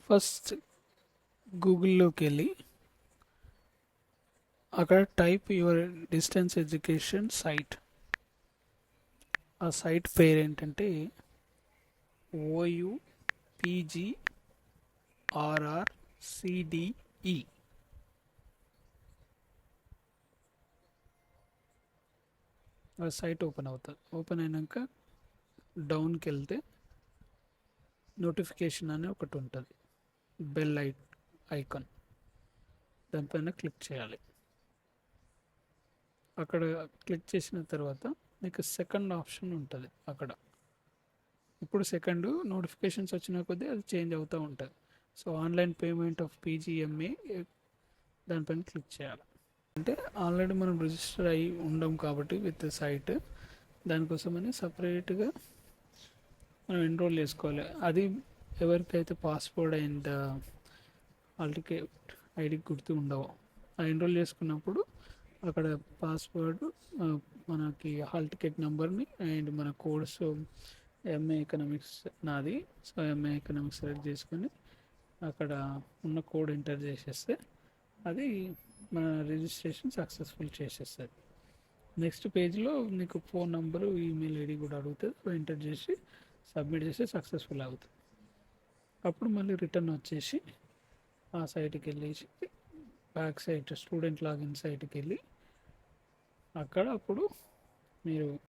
First గూగుల్లోకి వెళ్ళి అక్కడ type your distance education site. ఆ సైట్ పేరు ఏంటంటే OUPGRRCDE. ఆ సైట్ ఓపెన్ అవుతుంది. ఓపెన్ అయినాక డౌన్కి వెళ్తే నోటిఫికేషన్ అని ఒకటి ఉంటుంది, బెల్ ఐకాన్. దానిపైన క్లిక్ చేయాలి. అక్కడ క్లిక్ చేసిన తర్వాత మీకు సెకండ్ ఆప్షన్ ఉంటుంది అక్కడ. ఇప్పుడు సెకండ్ నోటిఫికేషన్స్ వచ్చిన కొద్దీ అది చేంజ్ అవుతూ ఉంటుంది. So online payment of PGMA దానిపైన క్లిక్ చేయాలి. అంటే ఆల్రెడీ మనం రిజిస్టర్ అయ్యి ఉండం కాబట్టి విత్ సైట్, దానికోసమని సపరేట్గా మనం ఎన్రోల్ చేసుకోవాలి. అది ఎవరికైతే password and hall ticket ID గుర్తు ఉండవో, ఆ ఎన్రోల్ చేసుకున్నప్పుడు అక్కడ పాస్వర్డ్, మనకి హాల్ టికెట్ నెంబర్ని అండ్ మన కోడ్స్, MA ఎకనామిక్స్ నాది, సో MA ఎకనామిక్స్ సెలెక్ట్ చేసుకొని అక్కడ ఉన్న కోడ్ ఎంటర్ చేసేస్తే అది మన రిజిస్ట్రేషన్ సక్సెస్ఫుల్ చేసేస్తుంది. నెక్స్ట్ పేజ్లో నీకు ఫోన్ నెంబరు, ఈమెయిల్ ఐడి కూడా అడుగుతుంది. ఎంటర్ చేసి సబ్మిట్ చేస్తే సక్సెస్ఫుల్ అవుతుంది. అప్పుడు మళ్ళీ రిటర్న్ వచ్చేసి ఆ సైట్కి వెళ్ళేసి బ్యాక్ సైట్ స్టూడెంట్ లాగిన్ సైట్కి వెళ్ళి అక్కడ అప్పుడు మీరు